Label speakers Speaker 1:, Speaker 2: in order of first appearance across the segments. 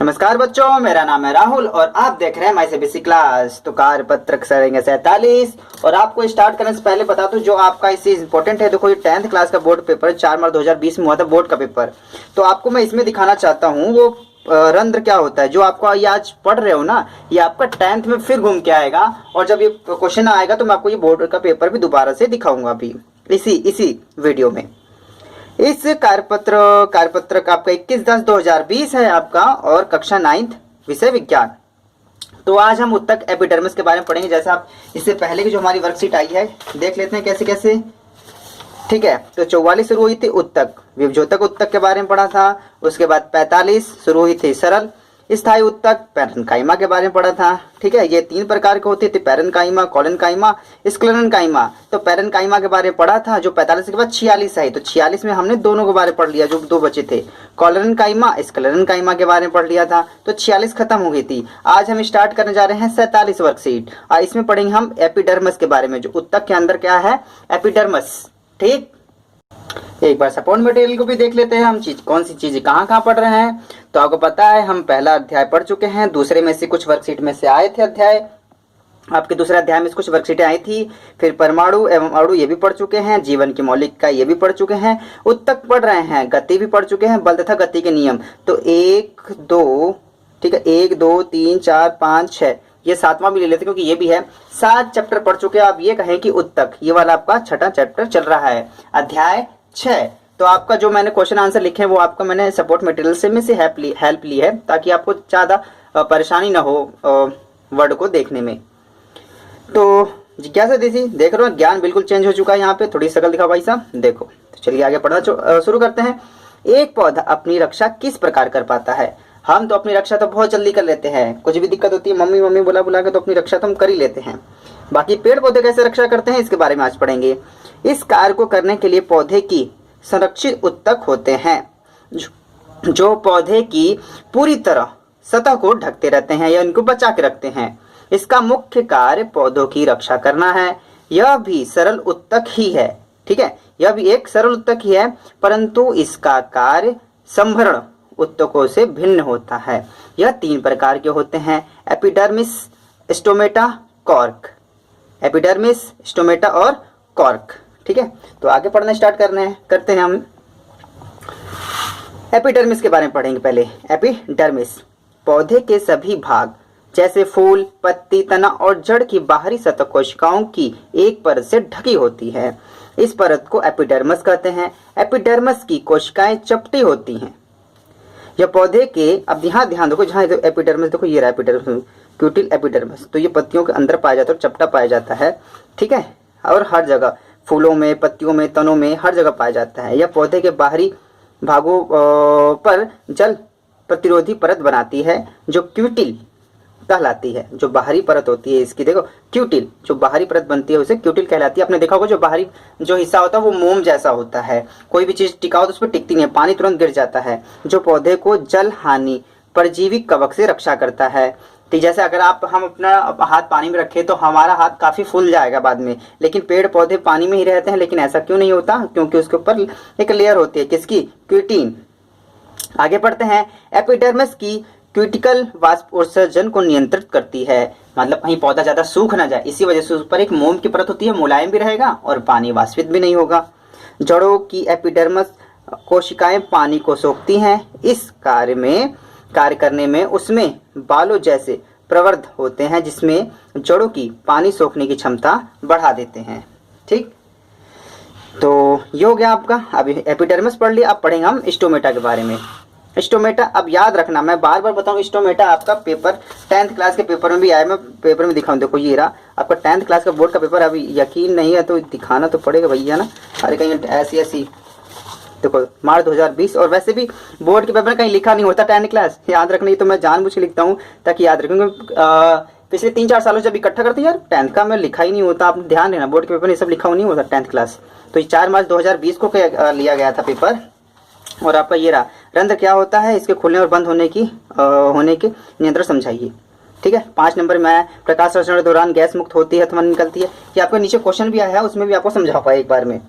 Speaker 1: नमस्कार बच्चों, मेरा नाम है राहुल और आप देख रहे हैं माई सीबीएसई क्लास। तो कार्यपत्र करेंगे 47 और आपको स्टार्ट करने से पहले बता दूं जो आपका इससे इंपॉर्टेंट है। देखो ये 10th क्लास का बोर्ड पेपर 4 मार्च 2020 में हुआ था बोर्ड का पेपर। तो आपको मैं इसमें दिखाना चाहता हूँ वो रंध्र क्या होता है। जो आपको ये आज पढ़ रहे हो ना, ये आपका 10th में फिर घूम के आएगा और जब ये क्वेश्चन आएगा तो मैं आपको ये बोर्ड का पेपर भी दोबारा से दिखाऊंगा अभी इसी वीडियो में। इस कार्यपत्र का आपका 21/10/2020 है आपका और कक्षा 9th विषय विज्ञान। तो आज हम उत्तक एपिडर्मिस के बारे में पढ़ेंगे। जैसे आप इससे पहले की जो हमारी वर्कशीट आई है देख लेते हैं कैसे कैसे। ठीक है, तो 44 शुरू हुई थी उत्तक विभजोतक उत्तक के बारे में पढ़ा था। उसके बाद 45 शुरू हुई थी सरल स्थायी उत्तक पैरेन्काइमा के बारे में पढ़ा था। ठीक है, ये 3 प्रकार के होते थे, पैरेन्काइमा, कोलेन्काइमा, स्क्लेरेन्काइमा। तो पैरेन्काइमा के बारे में पढ़ा था जो 45 के बाद 46 आई। तो 46 में हमने दोनों के बारे में पढ़ लिया जो 2 बचे थे, कोलेन्काइमा स्क्लेरेन्काइमा के बारे में पढ़ लिया था। तो 46 खत्म हो गई थी। आज हम स्टार्ट करने जा रहे हैं 47 वर्कशीट और इसमें पढ़ेंगे हम एपिडर्मस के बारे में। जो उत्तक के अंदर क्या है, एपिडर्मस। ठीक, एक बार सपोर्ट मटेरियल को भी देख लेते हैं हम कौन सी चीजें कहाँ पढ़ रहे हैं। तो आपको पता है हम पहला अध्याय पढ़ चुके हैं, दूसरे में से कुछ वर्कशीट में से आए थे अध्याय, आपके दूसरे अध्याय में से कुछ वर्कशीटें आई थी। फिर परमाणु एवं अणु ये भी पढ़ चुके हैं, जीवन की मौलिकता ये भी पढ़ चुके हैं, उत्तक पढ़ रहे हैं, गति भी पढ़ चुके हैं, बल तथा गति के नियम। तो 1 2 ठीक है 1 2 3 4 5 6 ये 7वां भी ले लेते क्योंकि ये भी है। 7 चैप्टर पढ़ चुके हैं। आप ये कहें कि उत्तक ये वाला आपका 6वां चैप्टर चल रहा है, अध्याय 6। तो आपका जो मैंने क्वेश्चन आंसर लिखे हैं वो आपका मैंने सपोर्ट मटेरियल से में से हेल्प ली है ताकि आपको ज़्यादा परेशानी ना हो वर्ड को देखने में। तो जिज्ञासा देख रहे हो, ज्ञान बिल्कुल चेंज हो चुका है। यहाँ पे थोड़ी शकल दिखा भाई साहब, देखो। तो चलिए आगे पढ़ना शुरू करते हैं। एक पौधा अपनी रक्षा किस प्रकार कर पाता है। हम तो अपनी रक्षा तो बहुत जल्दी कर लेते हैं, कुछ भी दिक्कत होती है मम्मी मम्मी बुला के तो अपनी रक्षा तो हम कर ही लेते हैं। बाकी पेड़ पौधे कैसे रक्षा करते हैं इसके बारे में आज पढ़ेंगे। इस कार्य को करने के लिए पौधे की संरक्षित उत्तक होते हैं जो पौधे की पूरी तरह सतह को ढकते रहते हैं या इनको बचा के रखते हैं। इसका मुख्य कार्य पौधों की रक्षा करना है। यह भी सरल उत्तक ही है। ठीक है, यह भी एक सरल उत्तक ही है परंतु इसका कार्य संभरण उत्तकों से भिन्न होता है। यह 3 प्रकार के होते हैं, epidermis, stomata, cork. Epidermis, stomata और कॉर्क। ठीक है, तो आगे पढ़ना स्टार्ट करते हैं हम। एपिडर्मिस के बारे में पढ़ेंगे पहले। एपिडर्मिस पौधे के सभी भाग जैसे फूल, पत्ती, तना और जड़ की बाहरी सतह कोशिकाओं की एक परत से ढकी होती है। इस परत को एपिडर्मिस कहते हैं। एपिडर्मिस की कोशिकाएं चपटी होती हैं। यह पौधे के, अब यहाँ ध्यान देखो, जहाँ एपिडर्मिस देखो ये रहा एपिडर्मिस, क्यूटिल एपिडर्मिस। तो ये पत्तियों के अंदर पाया जाता है और चपटा पाया जाता है। ठीक है, और हर जगह फूलों में, पत्तियों में, तनों में हर जगह पाया जाता है। यह पौधे के बाहरी भागों पर जल प्रतिरोधी परत बनाती है जो क्यूटिल कहलाती है। जो बाहरी परत होती है इसकी, देखो क्यूटिल, जो बाहरी परत बनती है उसे क्यूटिल कहलाती है। आपने देखा होगा जो बाहरी जो हिस्सा होता है वो मोम जैसा होता है, कोई भी चीज टिकाओ तो उस पर टिकती नहीं है, पानी तुरंत गिर जाता है। जो पौधे को जल हानि परजीवी कवक से रक्षा करता है। तो जैसे अगर हम अपना हाथ पानी में रखें तो हमारा हाथ काफी फूल जाएगा बाद में, लेकिन पेड़ पौधे पानी में ही रहते हैं। लेकिन ऐसा क्यों नहीं होता, क्योंकि उसके ऊपर एक लेयर होती है, किसकी, क्यूटिन। आगे पढ़ते हैं। एपिडर्मिस की क्यूटिकल वाष्प उत्सर्जन को नियंत्रित करती है, मतलब कहीं पौधा ज्यादा सूख ना जाए, इसी वजह से उस पर एक मोम की परत होती है, मुलायम भी रहेगा और पानी वाष्पित भी नहीं होगा। जड़ों की एपिडर्मिस कोशिकाएं पानी को सोखती हैं। इस कार्य करने में उसमें बालों जैसे प्रवर्ध होते हैं जिसमें जड़ों की पानी सोखने की क्षमता बढ़ा देते हैं। ठीक, तो ये हो गया आपका। अब एपिडर्मिस पढ़ लिया, अब पढ़ेंगे हम स्टोमेटा के बारे में। स्टोमेटा, अब याद रखना, मैं बार बार बताऊं, स्टोमेटा आपका पेपर 10th क्लास के पेपर में भी आया। मैं पेपर में दिखाऊं, देखो ये रहा आपका 10th क्लास का बोर्ड का पेपर। अभी यकीन नहीं है तो दिखाना तो पड़ेगा भैया ना। अरे कहीं ऐसी देखो मार्च 2020, और वैसे भी बोर्ड के पेपर में कहीं लिखा नहीं होता 10th क्लास, याद रखना। ये तो मैं जानबूझ के लिखता हूँ ताकि याद रखूंगा। पिछले 3-4 सालों से जब इकट्ठा करते हैं यार 10th का में लिखा ही नहीं होता। आप ध्यान देना, बोर्ड के पेपर में सब लिखा नहीं होता 10th क्लास। तो ये 4 मार्च 2020 को लिया गया था पेपर। और आपका ये रहा, रंध्र क्या होता है, इसके खुलने और बंद होने के नियंत्रण समझाइए। ठीक है, 5 नंबर में प्रकाश संश्लेषण के दौरान गैस मुक्त होती है अथवा निकलती है। ये आपको नीचे क्वेश्चन भी आया है, उसमें भी आपको समझा पाया एक बार में।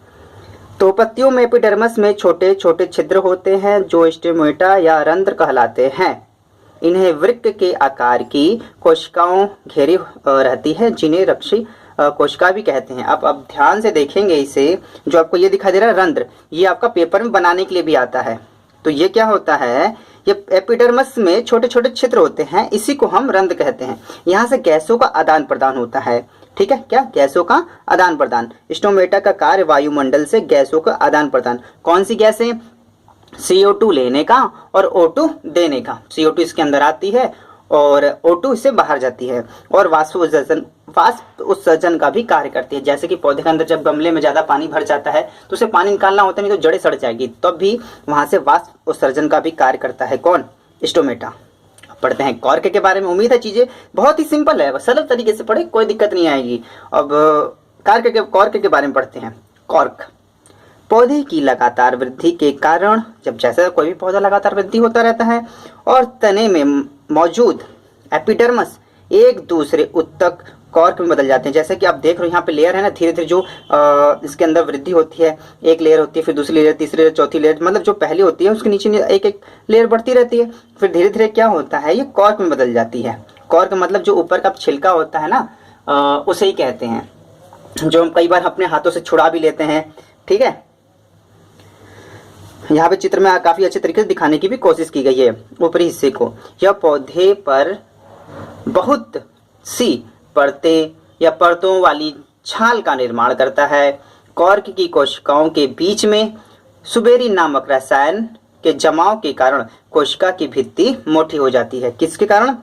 Speaker 1: तो पत्तियों में एपिडर्मिस में छोटे छोटे छिद्र होते हैं जो स्टोमेटा या रंध्र कहलाते हैं। इन्हें वृक्क के आकार की कोशिकाओं घेरी रहती है, जिन्हें रक्षी कोशिका भी कहते हैं। अब ध्यान से देखेंगे इसे, जो आपको ये दिखाई दे रहा है रंध्र, ये आपका पेपर में बनाने के लिए भी आता है। तो ये क्या होता है, ये एपिडर्मिस में छोटे छोटे छिद्र होते हैं, इसी को हम रंध्र कहते हैं। यहाँ से गैसों का आदान प्रदान होता है। ठीक है, क्या गैसों का आदान प्रदान। स्टोमेटा का कार्य वायुमंडल से गैसों का आदान प्रदान। कौन सी गैसें, CO2 लेने का और O2 देने का। CO2 इसके अंदर आती है और O2 इससे बाहर जाती है, और वाष्प उत्सर्जन का भी कार्य करती है। जैसे कि पौधे के अंदर जब गमले में ज्यादा पानी भर जाता है तो उसे पानी निकालना होता है, नहीं तो जड़ें सड़ जाएगी, तब भी वहां से वाष्प उत्सर्जन का भी कार्य करता है। कौन, स्टोमेटा। पढ़ते हैं कॉर्क के बारे में। उम्मीद है चीजें बहुत ही सिंपल है, सरल तरीके से पढ़े, कोई दिक्कत नहीं आएगी। अब कॉर्क के बारे में पढ़ते हैं। कॉर्क पौधे की लगातार वृद्धि के कारण, जब जैसे कोई भी पौधा लगातार वृद्धि होता रहता है और तने में मौजूद एपिडर्मिस एक दूसरे उत्तक कॉर्क में बदल जाते हैं। जैसे कि आप देख रहे हो यहाँ पे लेयर है ना, धीरे धीरे जो इसके अंदर वृद्धि होती है, एक लेयर होती है, फिर दूसरी लेयर, तीसरी लेयर, चौथी लेयर, मतलब जो पहली होती है उसके नीचे एक एक लेयर बढ़ती रहती है, फिर धीरे धीरे क्या होता है, ये कॉर्क में बदल जाती है। कॉर्क मतलब जो ऊपर का छिलका होता है ना, उसे ही कहते हैं, जो हम कई बार अपने हाथों से छुड़ा भी लेते हैं। ठीक है, यहाँ पे चित्र में काफी अच्छे तरीके से दिखाने की भी कोशिश की गई है ऊपरी हिस्से को। यह पौधे पर बहुत सी परतें या परतों वाली छाल का निर्माण करता है। कॉर्क की कोशिकाओं के बीच में सुबेरिन नामक रसायन के जमाव के कारण कोशिका की भित्ति मोटी हो जाती है। किसके कारण,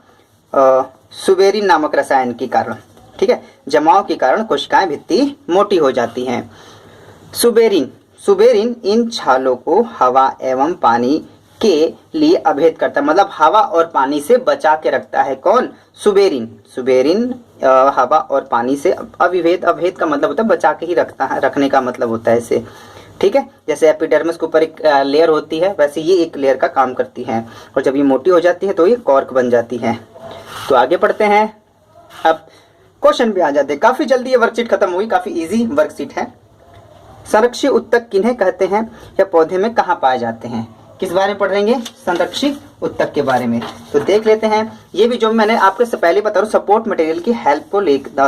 Speaker 1: सुबेरिन नामक रसायन के कारण। ठीक है, जमाव के कारण कोशिकाएं भित्ति मोटी हो जाती हैं। सुबेरिन इन छालों को हवा एवं पानी के लिए अभेद करता है, मतलब हवा और पानी से बचा के रखता है। कौन, सुबेरिन हवा और पानी से अभेद का मतलब होता है बचा के ही रखता है, रखने का मतलब होता है इसे। ठीक है, जैसे एपिडर्मिस के ऊपर एक लेयर होती है, वैसे ये एक लेयर का काम करती है, और जब ये मोटी हो जाती है तो ये कॉर्क बन जाती है। तो आगे पढ़ते हैं। अब क्वेश्चन भी आ जाते हैं, काफी जल्दी ये वर्कशीट खत्म हुई, काफी इजी वर्कशीट है। संरक्षी उत्तक किन्हें कहते हैं या पौधे में कहाँ पाए जाते हैं, किस बारे में पढ़ेंगे, संरक्षी उत्तक के बारे में। तो देख लेते हैं, ये भी जो मैंने आपको पहले बता रहा हूँ, सपोर्ट मटेरियल की हेल्प को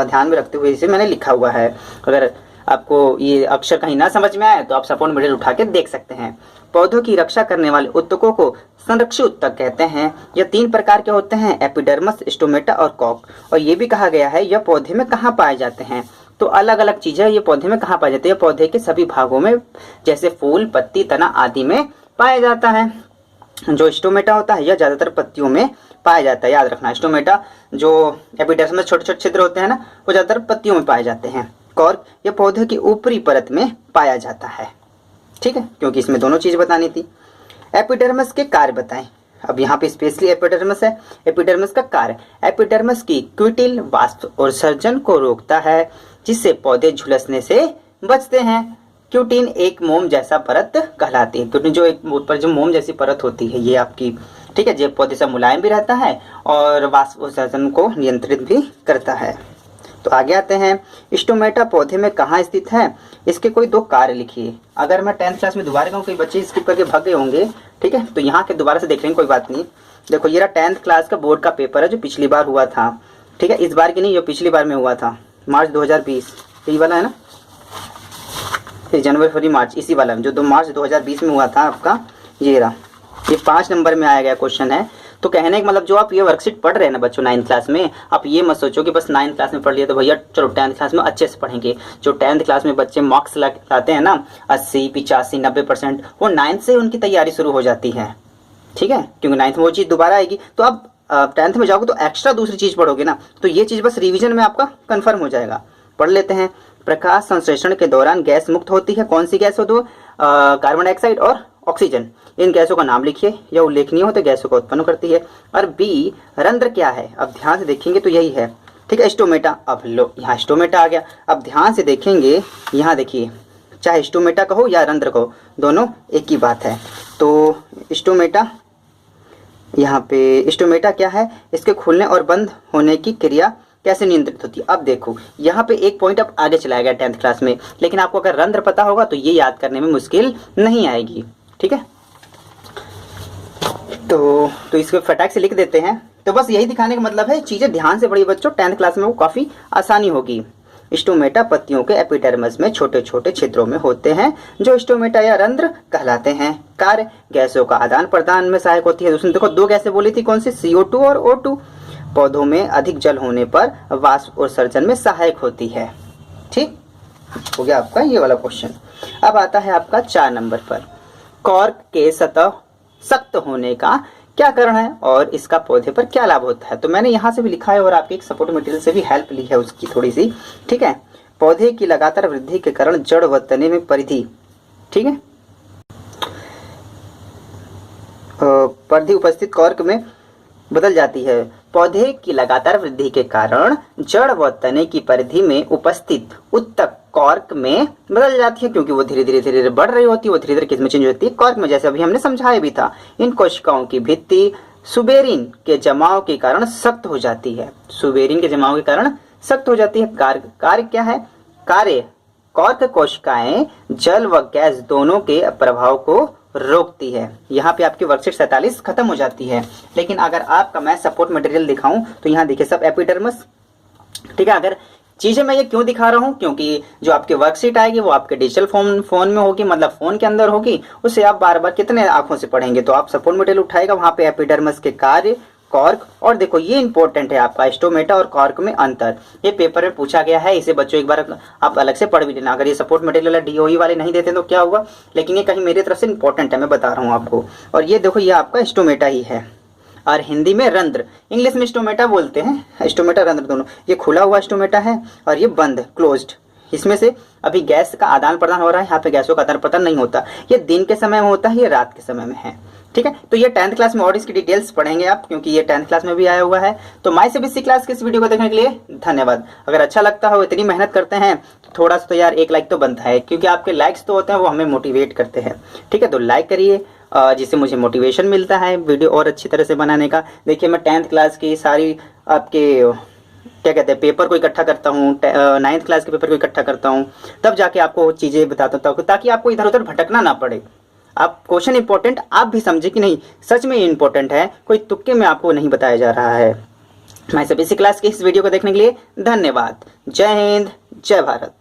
Speaker 1: ध्यान में रखते हुए इसे मैंने लिखा हुआ है। अगर आपको ये अक्षर कहीं ना समझ में आए तो आप सपोर्ट मटेरियल उठा के देख सकते हैं। पौधों की रक्षा करने वाले उत्तकों को संरक्षी उत्तक कहते हैं। यह 3 प्रकार के होते हैं, एपिडर्मिस, स्टोमेटा और कॉर्क। और ये भी कहा गया है यह पौधे में कहाँ पाए जाते हैं। तो अलग अलग चीजें ये पौधे में कहाँ पाए जाते हैं, पौधे के सभी भागों में, जैसे फूल, पत्ती, तना आदि में पाया जाता है। जो स्टोमेटा होता है यह ज्यादातर पत्तियों में पाया जाता है, याद रखना। स्टोमेटा जो एपिडर्मिस में छोटे छोटे छिद्र होते हैं ना, वो ज्यादातर पत्तियों में पाए जाते हैं। कॉर्क यह पौधे की ऊपरी परत में पाया जाता है। ठीक है, क्योंकि इसमें दोनों चीज बतानी थी। एपिडर्मिस के कार्य बताएं। अब यहाँ पे स्पेशली एपिडर्मिस है। एपिडर्मिस का कार्य, एपिडर्मिस की क्यूटिल वाष्प और सर्जन को रोकता है, जिससे पौधे झुलसने से बचते हैं। क्यूटिन एक मोम जैसा परत कहलाती है। क्यूटिन जो एक ऊपर जो मोम जैसी परत होती है ये आपकी, ठीक है, जो पौधे से मुलायम भी रहता है और वाष्प उत्सर्जन को नियंत्रित भी करता है। तो आगे आते हैं, स्टोमेटा पौधे में कहाँ स्थित है, इसके कोई 2 कार्य लिखिए। अगर मैं 10th क्लास में दोबारा कहूँ, कोई बच्चे स्किप करके भाग गए होंगे, ठीक है, तो यहाँ के दोबारा से देख लेंगे, कोई बात नहीं। देखो ये रहा 10th क्लास का बोर्ड का पेपर है जो पिछली बार हुआ था। ठीक है, इस बार की नहीं, जो पिछली बार में हुआ था, मार्च 2020, यही वाला है ना, जनवरी, फरवरी, मार्च, इसी वाला जो मार्च 2020 में हुआ था आपका, ये रहा। ये 5 नंबर में आया गया क्वेश्चन है। तो कहने का मतलब जो आप ये वर्कशीट पढ़ रहे हैं ना बच्चों 9th क्लास में, आप ये मत सोचो कि बस 9th क्लास में पढ़ लिया तो भैया चलो 10th क्लास में अच्छे से पढ़ेंगे। जो 10th क्लास में बच्चे मार्क्स लाते हैं ना 80, 85, 90%, वो 9th से उनकी तैयारी शुरू हो जाती है। ठीक है, क्योंकि 9th में वो चीज़ दोबारा आएगी। तो अब 10th में जाओगे तो एक्स्ट्रा दूसरी चीज़ पढ़ोगे ना, तो ये चीज़ बस रिविजन में आपका कन्फर्म हो जाएगा। पढ़ लेते हैं। प्रकाश संश्लेषण के दौरान गैस मुक्त होती है। कौन सी गैस हो, तो कार्बन डाइऑक्साइड और ऑक्सीजन। इन गैसों का नाम लिखिए, यह उल्लेखनीय होते गैसों को उत्पन्न करती है। और बी, रंध्र क्या है, अब ध्यान से देखेंगे तो यही है। ठीक है, स्टोमेटा। अब लो यहाँ स्टोमेटा आ गया। अब ध्यान से देखेंगे, यहाँ देखिए, चाहे स्टोमेटा कहो या रंध्र कहो, दोनों एक ही बात है। तो स्टोमेटा, यहाँ पे स्टोमेटा क्या है, इसके खुलने और बंद होने की क्रिया कैसे नियंत्रित होती है। अब देखो यहाँ पे एक पॉइंट अब आगे चलाया गया 10th क्लास में, लेकिन आपको अगर रंध्र पता होगा तो ये याद करने में मुश्किल नहीं आएगी। ठीक है, तो इसको फटाक से लिख देते हैं। तो बस यही दिखाने का मतलब है, चीज़ें ध्यान से पढ़िए बच्चों, 10th क्लास में वो काफ़ी आसानी होगी। स्टोमेटा पत्तियों के एपिडर्मिस में छोटे छोटे छिद्रों में होते हैं जो स्टोमेटा या रंध्र कहलाते हैं। कार्य गैसों का आदान प्रदान में सहायक होती है। उसने देखो 2 गैसें बोली थी, कौन सी, CO2 और O2। पौधों में अधिक जल होने पर वाष्प उत्सर्जन में सहायक होती है। ठीक हो गया आपका ये वाला क्वेश्चन। अब आता है आपका 4 नंबर पर, कॉर्क के सतह सख्त होने का क्या कारण है और इसका पौधे पर क्या लाभ होता है। तो मैंने यहाँ से भी लिखा है और आपके एक सपोर्ट मटेरियल से भी हेल्प ली है उसकी थोड़ी सी। ठीक है, पौधे की लगातार वृद्धि के कारण जड़ व तने में परिधि, ठीक है, परिधि उपस्थित कॉर्क में बदल जाती है। पौधे की लगातार वृद्धि के कारण जड़ व तने की परिधि में उपस्थित उत्तक कॉर्क में बदल जाती है, क्योंकि वो धीरे धीरे बढ़ रही होती है, वो धीरे धीरे किस में चेंज होती है, कॉर्क में, जैसे अभी हमने समझाया भी था। इन कोशिकाओं की भित्ति सुबेरिन के जमाव के कारण सख्त हो जाती है। सुबेरिन के जमाव के कारण सख्त हो जाती है। कार्य क्या है, कार्य कॉर्क कोशिकाएं जल व गैस दोनों के प्रभाव को रोकती है। यहाँ पे आपकी वर्कशीट 47 खत्म हो जाती है। लेकिन अगर आपका मैं सपोर्ट मटेरियल दिखाऊं तो यहाँ देखिए सब एपिडर्मिस, ठीक है। अगर चीजें मैं ये क्यों दिखा रहा हूँ, क्योंकि जो आपकी वर्कशीट आएगी वो आपके डिजिटल फोन में होगी, मतलब फोन के अंदर होगी, उसे आप बार बार कितने आंखों से पढ़ेंगे। तो आप सपोर्ट मटेरियल उठाएगा, वहां पे एपिडर्मिस के कार्य, कॉर्क, और देखो ये इंपॉर्टेंट है आपका स्टोमेटा और कॉर्क में अंतर। ये पेपर में पूछा गया है, इसे बच्चों एक बार आप अलग से पढ़ भी लेना। अगर ये सपोर्ट मटेरियल DOE वाले नहीं देते तो क्या हुआ, लेकिन ये कहीं मेरी तरफ से इंपॉर्टेंट है, मैं बता रहा हूँ आपको। और ये देखो ये आपका स्टोमेटा ही है, और हिंदी में रंध्र, इंग्लिश में स्टोमेटा बोलते हैं, स्टोमेटा रंध्र दोनों। ये खुला हुआ स्टोमेटा है और ये बंद, क्लोज्ड। इसमें से अभी गैस का आदान प्रदान हो रहा है, यहाँ पे गैसों का आदान प्रदान नहीं होता। ये दिन के समय में होता है, ये रात के समय में है, ठीक है। तो ये 10th क्लास में और इसकी डिटेल्स पढ़ेंगे आप, क्योंकि ये 10th क्लास में भी आया हुआ है। तो माय CBSE क्लास के इस वीडियो को देखने के लिए धन्यवाद। अगर अच्छा लगता हो, इतनी मेहनत करते हैं तो थोड़ा सा तो यार एक लाइक तो बनता है, क्योंकि आपके लाइक्स तो होते हैं वो हमें मोटिवेट करते हैं, ठीक है। तो लाइक करिए, जिससे मुझे मोटिवेशन मिलता है वीडियो और अच्छी तरह से बनाने का। देखिए मैं 10th क्लास की सारी आपके क्या कहते हैं पेपर को इकट्ठा करता हूँ, 9th क्लास के पेपर को इकट्ठा करता हूँ, तब जाके आपको चीज़ें बताता हूँ, ताकि आपको इधर उधर भटकना ना पड़े। आप क्वेश्चन इंपॉर्टेंट आप भी समझे कि नहीं, सच में इंपॉर्टेंट है, कोई तुक्के में आपको नहीं बताया जा रहा है। मैं CBSE क्लास की इस वीडियो को देखने के लिए धन्यवाद। जय हिंद, जय भारत।